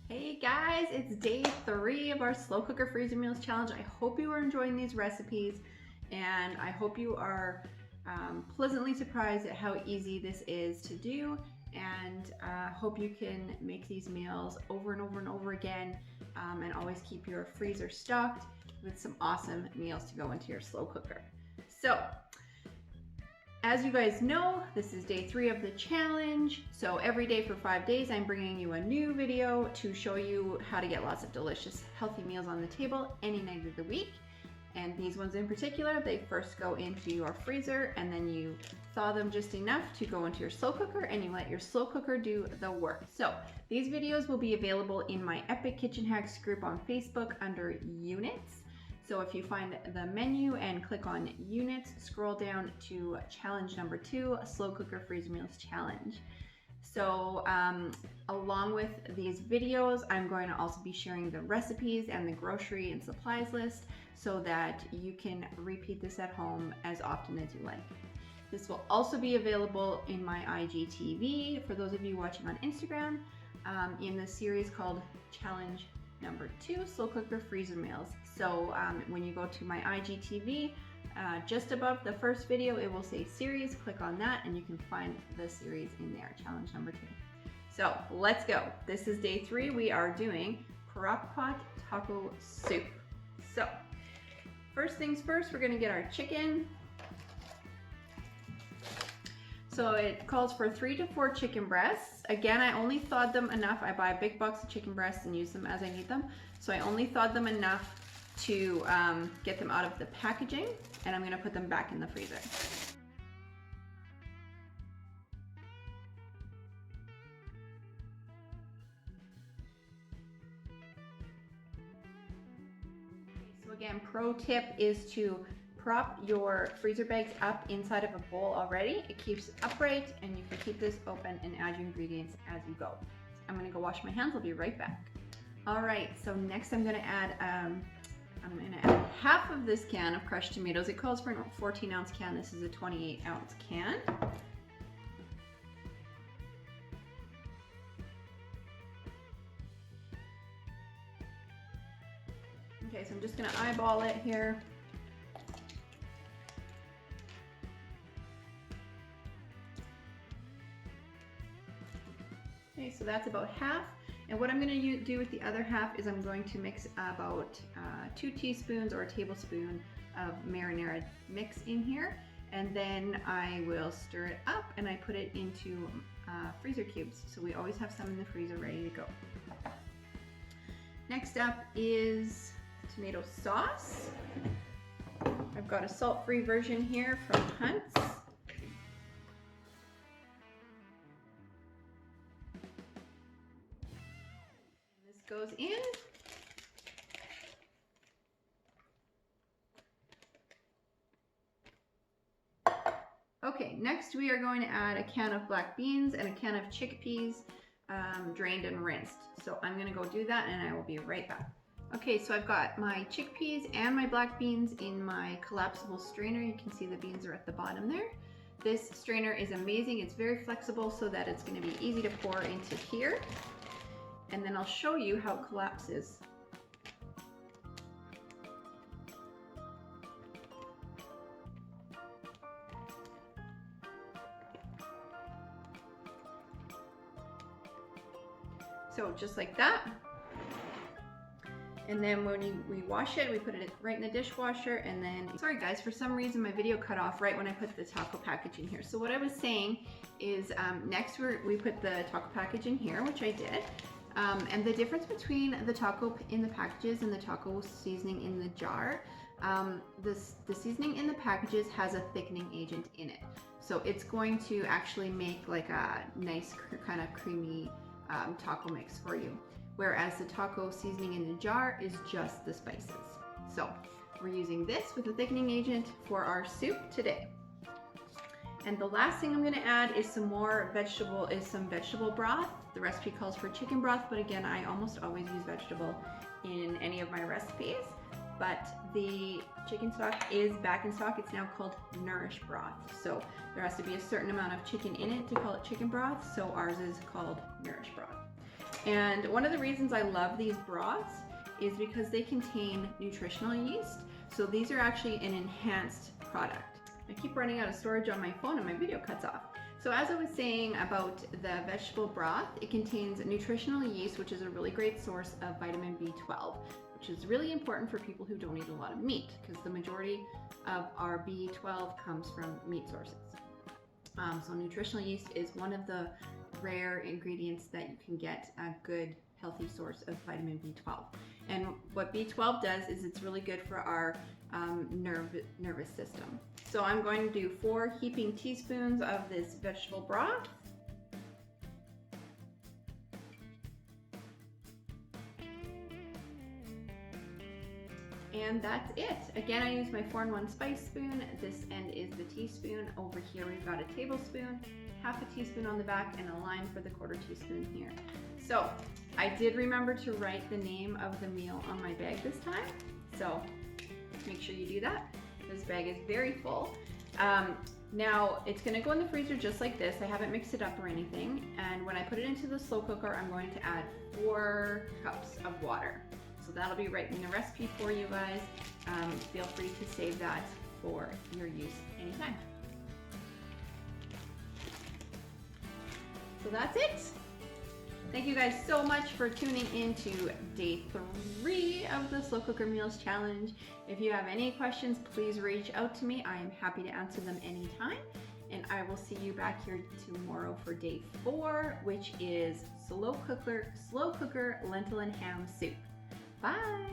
Hey guys, it's day 3 of our slow cooker freezer meals challenge. I hope you are enjoying these recipes and I hope you are pleasantly surprised at how easy this is to do, and hope you can make these meals over and over and over again and always keep your freezer stocked with some awesome meals to go into your slow cooker. So as you guys know, this is day 3 of the challenge. So every day for 5 days, I'm bringing you a new video to show you how to get lots of delicious, healthy meals on the table any night of the week. And these ones in particular, they first go into your freezer and then you thaw them just enough to go into your slow cooker, and you let your slow cooker do the work. So these videos will be available in my Epic Kitchen Hacks group on Facebook under Units. So if you find the menu and click on Units, scroll down to challenge number 2, slow cooker freezer meals challenge. So along with these videos, I'm going to also be sharing the recipes and the grocery and supplies list so that you can repeat this at home as often as you like. This will also be available in my IGTV for those of you watching on Instagram in the series called Challenge Number 2, slow cooker freezer meals. So when you go to my IGTV, just above the first video, it will say series. Click on that and you can find the series in there, challenge number 2. So let's go. This is day 3. We are doing Crockpot taco soup. So first things first, we're gonna get our chicken. So it calls for 3 to 4 chicken breasts. Again, I only thawed them enough. I buy a big box of chicken breasts and use them as I need them. So I only thawed them enough to get them out of the packaging, and I'm gonna put them back in the freezer. So again, pro tip is to prop your freezer bags up inside of a bowl already. It keeps it upright and you can keep this open and add your ingredients as you go. I'm gonna go wash my hands, I'll be right back. All right, so next I'm gonna add half of this can of crushed tomatoes. It calls for a 14-ounce can. This is a 28-ounce can. Okay, so I'm just gonna eyeball it here. Okay, so that's about half. And what I'm going to do with the other half is I'm going to mix about 2 teaspoons or a tablespoon of marinara mix in here. And then I will stir it up and I put it into freezer cubes. So we always have some in the freezer ready to go. Next up is tomato sauce. I've got a salt-free version here from Hunt's. Goes in. Okay, next we are going to add a can of black beans and a can of chickpeas drained and rinsed. So I'm going to go do that and I will be right back. Okay, so I've got my chickpeas and my black beans in my collapsible strainer. You can see the beans are at the bottom there. This strainer is amazing. It's very flexible so that it's going to be easy to pour into here. And then I'll show you how it collapses. So just like that. And then when we wash it, we put it right in the dishwasher, and then, sorry guys, for some reason my video cut off right when I put the taco package in here. So what I was saying is next we put the taco package in here, which I did. And the difference between the taco in the packages and the taco seasoning in the jar, the seasoning in the packages has a thickening agent in it. So it's going to actually make like a nice kind of creamy taco mix for you. Whereas the taco seasoning in the jar is just the spices. So we're using this with a thickening agent for our soup today. And the last thing I'm going to add is some vegetable broth. The recipe calls for chicken broth, but again, I almost always use vegetable in any of my recipes. But the chicken stock is back in stock. It's now called Nourish Broth. So there has to be a certain amount of chicken in it to call it chicken broth. So ours is called Nourish Broth. And one of the reasons I love these broths is because they contain nutritional yeast. So these are actually an enhanced product. I keep running out of storage on my phone and my video cuts off. So as I was saying about the vegetable broth, it contains nutritional yeast, which is a really great source of vitamin B12, which is really important for people who don't eat a lot of meat, because the majority of our B12 comes from meat sources. So nutritional yeast is one of the rare ingredients that you can get a good healthy source of vitamin B12. And what B12 does is it's really good for our nervous system. So I'm going to do 4 heaping teaspoons of this vegetable broth. And that's it. Again, I use my 4-in-1 spice spoon. This end is the teaspoon. Over here we've got a tablespoon, half a teaspoon on the back, and a lime for the 1/4 teaspoon here. So I did remember to write the name of the meal on my bag this time. So make sure you do that. This bag is very full. Now it's gonna go in the freezer just like this. I haven't mixed it up or anything. And when I put it into the slow cooker, I'm going to add 4 cups of water. So that'll be right in the recipe for you guys. Feel free to save that for your use anytime. So that's it. Thank you guys so much for tuning in to day 3 of the Slow Cooker Meals Challenge. If you have any questions, please reach out to me. I am happy to answer them anytime. And I will see you back here tomorrow for day 4, which is slow cooker lentil and ham soup. Bye.